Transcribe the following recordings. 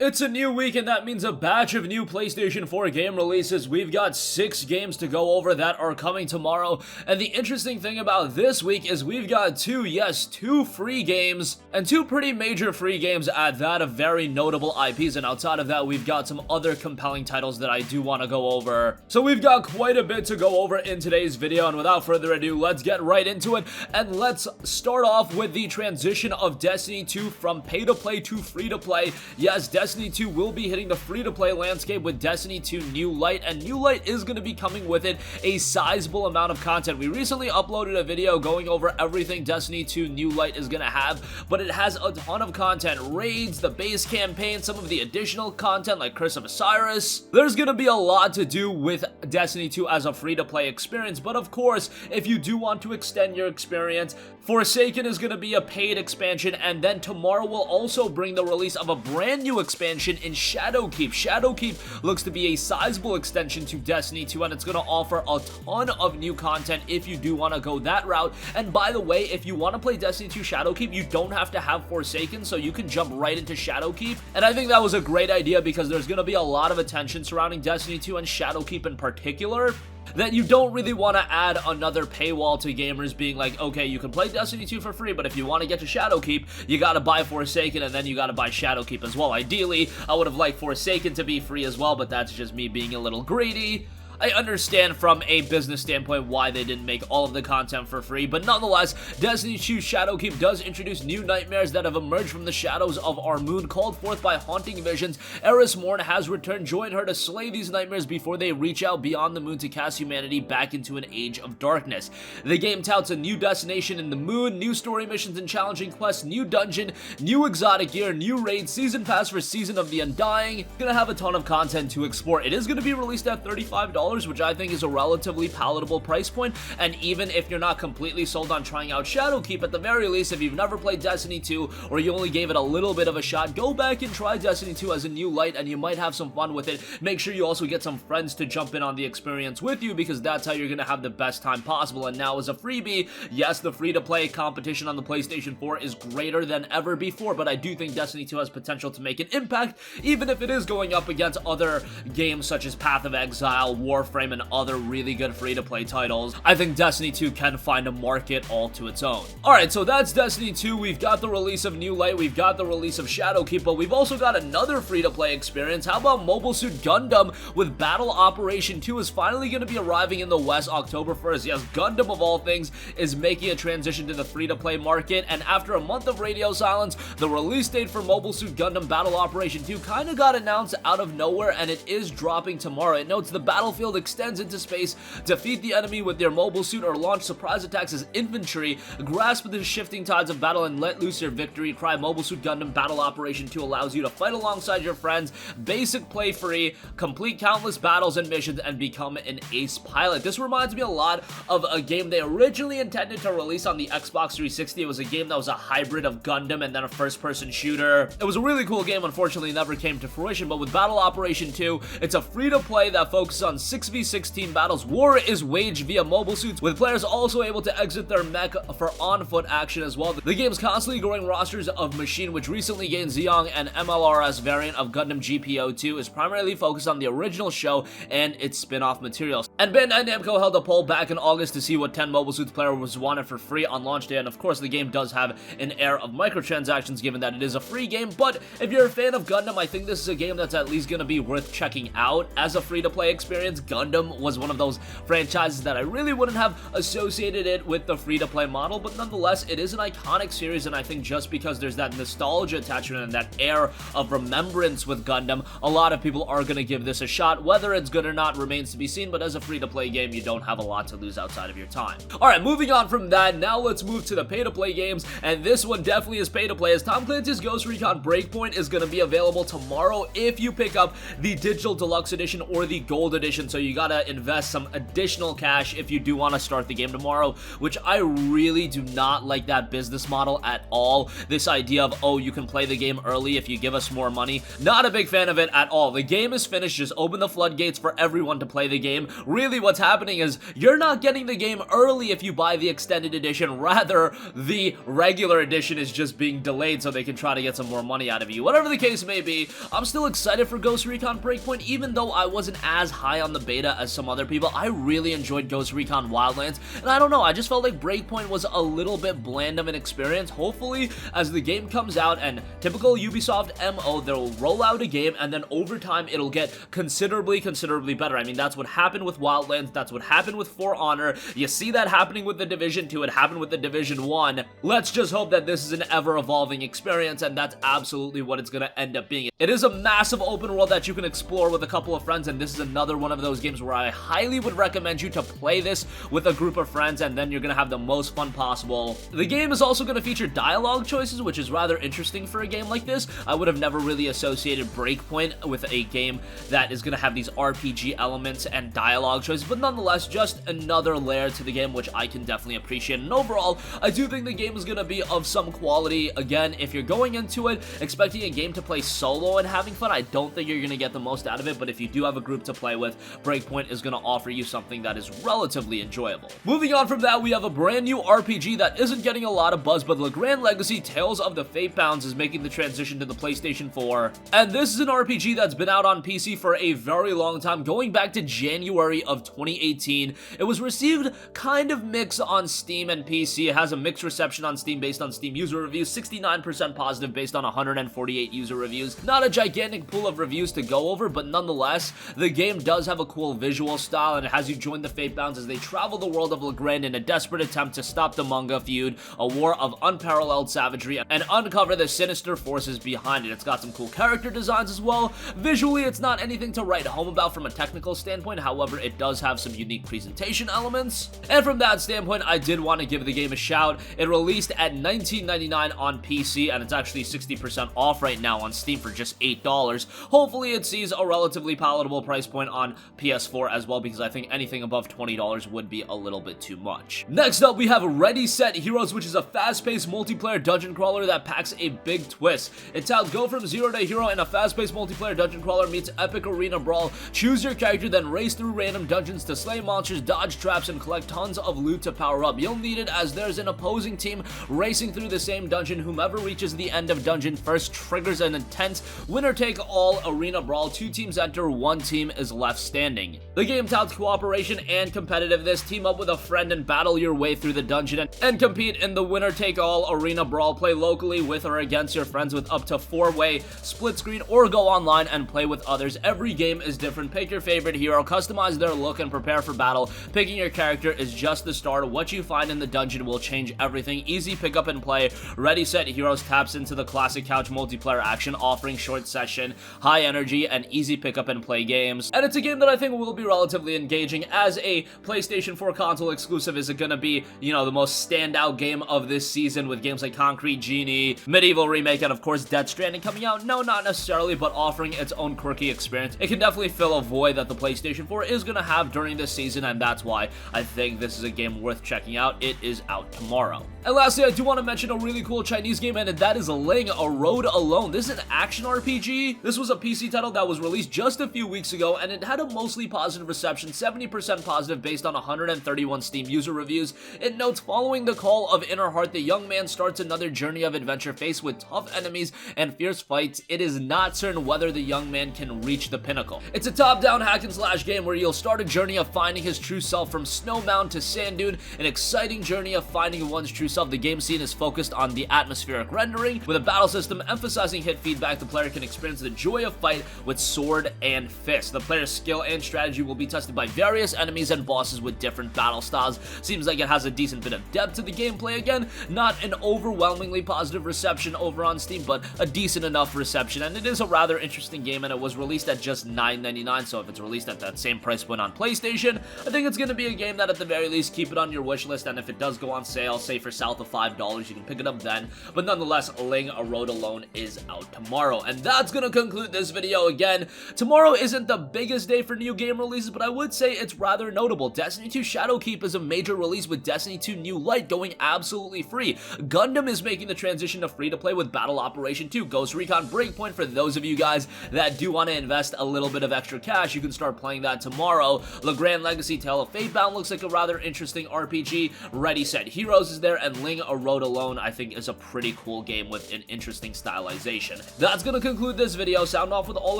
It's a new week, and that means a batch of new PlayStation 4 game releases. We've got 6 games to go over that are coming tomorrow, and the interesting thing about this week is we've got two free games, and 2 pretty major free games at that, of very notable IPs, and outside of that, we've got some other compelling titles that I do want to go over. So we've got quite a bit to go over in today's video, and without further ado, let's get right into it, and let's start off with the transition of Destiny 2 from pay-to-play to free-to-play. Yes, Destiny 2 will be hitting the free-to-play landscape with Destiny 2 New Light, and New Light is going to be coming with it a sizable amount of content. We recently uploaded a video going over everything Destiny 2 New Light is going to have, but it has a ton of content. Raids, the base campaign, some of the additional content like Curse of Osiris. There's going to be a lot to do with Destiny 2 as a free-to-play experience, but of course, if you do want to extend your experience, Forsaken is going to be a paid expansion, and then tomorrow will also bring the release of a brand new expansion in Shadowkeep. Shadowkeep looks to be a sizable extension to Destiny 2, and it's going to offer a ton of new content if you do want to go that route. And by the way, if you want to play Destiny 2 Shadowkeep, you don't have to have Forsaken, so you can jump right into Shadowkeep. And I think that was a great idea because there's going to be a lot of attention surrounding Destiny 2 and Shadowkeep in particular, that you don't really want to add another paywall to gamers being like, okay, you can play Destiny 2 for free, but if you want to get to Shadowkeep, you gotta buy Forsaken, and then you gotta buy Shadowkeep as well. Ideally, I would have liked Forsaken to be free as well, but that's just me being a little greedy. I understand from a business standpoint why they didn't make all of the content for free, but nonetheless, Destiny 2 Shadowkeep does introduce new nightmares that have emerged from the shadows of our moon, called forth by haunting visions. Eris Morn has returned. Join her to slay these nightmares before they reach out beyond the moon to cast humanity back into an age of darkness. The game touts a new destination in the moon, new story missions and challenging quests, new dungeon, new exotic gear, new raid, season pass for Season of the Undying. It's gonna have a ton of content to explore. It is gonna be released at $35, which I think is a relatively palatable price point, and even if you're not completely sold on trying out Shadowkeep, at the very least, if you've never played Destiny 2 or you only gave it a little bit of a shot, go back and try Destiny 2 as a new light, and you might have some fun with it. Make sure you also get some friends to jump in on the experience with you, because that's how you're going to have the best time possible. And now as a freebie, yes, the free-to-play competition on the PlayStation 4 is greater than ever before, but I do think Destiny 2 has potential to make an impact, even if it is going up against other games such as Path of Exile, Warframe, and other really good free-to-play titles. I think Destiny 2 can find a market all to its own. Alright, so that's Destiny 2. We've got the release of New Light, we've got the release of Shadowkeep, but we've also got another free-to-play experience. How about Mobile Suit Gundam with Battle Operation 2 is finally going to be arriving in the West October 1st. Yes, Gundam of all things is making a transition to the free-to-play market, and after a month of radio silence, the release date for Mobile Suit Gundam Battle Operation 2 kind of got announced out of nowhere, and it is dropping tomorrow. It notes the battlefield extends into space, defeat the enemy with your mobile suit or launch surprise attacks as infantry, grasp the shifting tides of battle and let loose your victory cry. Mobile Suit Gundam Battle Operation 2 allows you to fight alongside your friends, basic play free, complete countless battles and missions, and become an ace pilot. This reminds me a lot of a game they originally intended to release on the Xbox 360. It was a game that was a hybrid of Gundam and then a first-person shooter. It was a really cool game, unfortunately never came to fruition, but with Battle Operation 2, it's a free-to-play that focuses on 6v6 team battles. War is waged via mobile suits, with players also able to exit their mech for on-foot action as well. The game's constantly growing rosters of Machine, which recently gained Zeong, and MLRS variant of Gundam GPO2 is primarily focused on the original show and its spin-off materials. And Bandai Namco held a poll back in August to see what 10 mobile suits player was wanted for free on launch day, and of course the game does have an air of microtransactions given that it is a free game, but if you're a fan of Gundam, I think this is a game that's at least going to be worth checking out as a free-to-play experience. Gundam was one of those franchises that I really wouldn't have associated it with the free-to-play model, but nonetheless, it is an iconic series, and I think just because there's that nostalgia attachment and that air of remembrance with Gundam, a lot of people are going to give this a shot. Whether it's good or not remains to be seen, but as a free-to-play game, you don't have a lot to lose outside of your time. Alright, moving on from that, now let's move to the pay-to-play games, and this one definitely is pay-to-play, as Tom Clancy's Ghost Recon Breakpoint is going to be available tomorrow if you pick up the Digital Deluxe Edition or the Gold Edition, so you gotta invest some additional cash if you do want to start the game tomorrow, which I really do not like that business model at all. This idea of, oh, you can play the game early if you give us more money. Not a big fan of it at all. The game is finished, just open the floodgates for everyone to play the game. really what's happening is you're not getting the game early if you buy the extended edition, rather the regular edition is just being delayed so they can try to get some more money out of you. Whatever the case may be, I'm still excited for Ghost Recon Breakpoint, even though I wasn't as high on the beta as some other people. I really enjoyed Ghost Recon Wildlands, and I don't know, I just felt like Breakpoint was a little bit bland of an experience. Hopefully, as the game comes out, and typical Ubisoft MO, they'll roll out a game, and then over time, it'll get considerably better. I mean, that's what happened with Wildlands, that's what happened with For Honor, you see that happening with the Division 2, it happened with the Division 1. Let's just hope that this is an ever-evolving experience, and that's absolutely what it's gonna end up being. It is a massive open world that you can explore with a couple of friends, and this is another one of those games where I highly would recommend you to play this with a group of friends, and then you're gonna have the most fun possible. The game is also gonna feature dialogue choices, which is rather interesting for a game like this. I would have never really associated Breakpoint with a game that is gonna have these RPG elements and dialogue choices, but nonetheless, just another layer to the game, which I can definitely appreciate. And overall, I do think the game is gonna be of some quality. Again, if you're going into it expecting a game to play solo and having fun, I don't think you're gonna get the most out of it, but if you do have a group to play with, Breakpoint is gonna offer you something that is relatively enjoyable. Moving on from that, we have a brand new RPG that isn't getting a lot of buzz, but Le Grand Legacy Tales of the Fatebounds is making the transition to the PlayStation 4. And this is an RPG that's been out on PC for a very long time, going back to January of 2018. It was received kind of mixed on Steam and PC. It has a mixed reception on Steam based on Steam user reviews, 69% positive based on 148 user reviews. Not a gigantic pool of reviews to go over, but nonetheless, the game does have a cool visual style, and it has you join the Fatebounds as they travel the world of Le Grand in a desperate attempt to stop the manga feud, a war of unparalleled savagery, and uncover the sinister forces behind it. It's got some cool character designs as well. Visually, it's not anything to write home about from a technical standpoint, however, it does have some unique presentation elements. And from that standpoint, I did want to give the game a shout. It released at $19.99 on PC, and it's actually 60% off right now on Steam for just $8. Hopefully, it sees a relatively palatable price point on PS4 as well, because I think anything above $20 would be a little bit too much. Next up, we have Ready Set Heroes, which is a fast-paced multiplayer dungeon crawler that packs a big twist. It's how go from zero to hero in a fast-paced multiplayer dungeon crawler meets epic arena brawl. Choose your character, then race through random dungeons to slay monsters, dodge traps, and collect tons of loot to power up. You'll need it as there's an opposing team racing through the same dungeon. Whomever reaches the end of dungeon first triggers an intense winner-take-all arena brawl. 2 teams enter, 1 team is left standing. The game touts cooperation and competitiveness. Team up with a friend and battle your way through the dungeon and compete in the winner-take-all arena brawl. Play locally with or against your friends with up to 4-way split screen, or go online and play with others. Every game is different. Pick your favorite hero, customize their look, and prepare for battle. Picking your character is just the start. What you find in the dungeon will change everything. Easy pick up and play. Ready Set Heroes taps into the classic couch multiplayer action, offering short session, high energy, and easy pick up and play games. And it's a game that I think will be relatively engaging. As a PlayStation 4 console exclusive, is it gonna be, you know, the most standout game of this season with games like Concrete Genie, Medieval Remake, and of course Death Stranding coming out? No, not necessarily, but offering its own quirky experience. It can definitely fill a void that the PlayStation 4 is gonna have during this season, and that's why I think this is a game worth checking out. It is out tomorrow. And lastly, I do want to mention a really cool Chinese game, and that is Linga, A Road Alone. This is an action RPG. This was a PC title that was released just a few weeks ago, and it had a mostly positive reception, 70% positive based on 131 Steam user reviews. It notes, following the call of inner heart, the young man starts another journey of adventure faced with tough enemies and fierce fights. It is not certain whether the young man can reach the pinnacle. It's a top-down hack-and-slash game where you'll start a journey of finding his true self from Snowbound to Sand Dune, an exciting journey of finding one's true self. The game scene is focused on the atmospheric rendering, with a battle system emphasizing hit feedback. The player can experience the joy of fight with sword and fist. The player's skill and strategy will be tested by various enemies and bosses with different battle styles. Seems like it has a decent bit of depth to the gameplay. Again, not an overwhelmingly positive reception over on Steam, but a decent enough reception, and it is a rather interesting game, and it was released at just $9.99, so if it's released at that same price point on PlayStation, I think it's going to be a game that at the very least keep it on your wish list, and if it does go on sale, say for south of $5, you can pick it up then. But nonetheless, Linga Road Alone is out tomorrow. And that's gonna conclude this video. Again, tomorrow isn't the biggest day for new game releases, but I would say it's rather notable. Destiny 2 Shadowkeep is a major release with Destiny 2 New Light going absolutely free. Gundam is making the transition to free-to-play with Battle Operation 2. Ghost Recon Breakpoint, for those of you guys that do want to invest a little bit of extra cash, you can start playing that tomorrow. Legrand Legacy Tale of Fatebound looks like a rather interesting RPG. Ready Set Heroes is there, and Linga Road Alone I think is a pretty cool game with an interesting stylization. That's gonna conclude this video. Sound off with all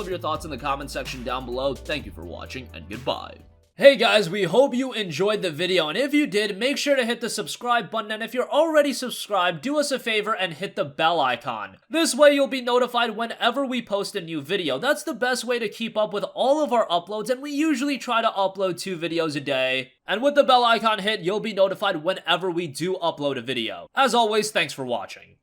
of your thoughts in the comment section down below. Thank you for watching, and goodbye. Hey guys, we hope you enjoyed the video, and if you did, make sure to hit the subscribe button, and if you're already subscribed, do us a favor and hit the bell icon. This way you'll be notified whenever we post a new video. That's the best way to keep up with all of our uploads, and we usually try to upload 2 videos a day. And with the bell icon hit, you'll be notified whenever we do upload a video. As always, thanks for watching.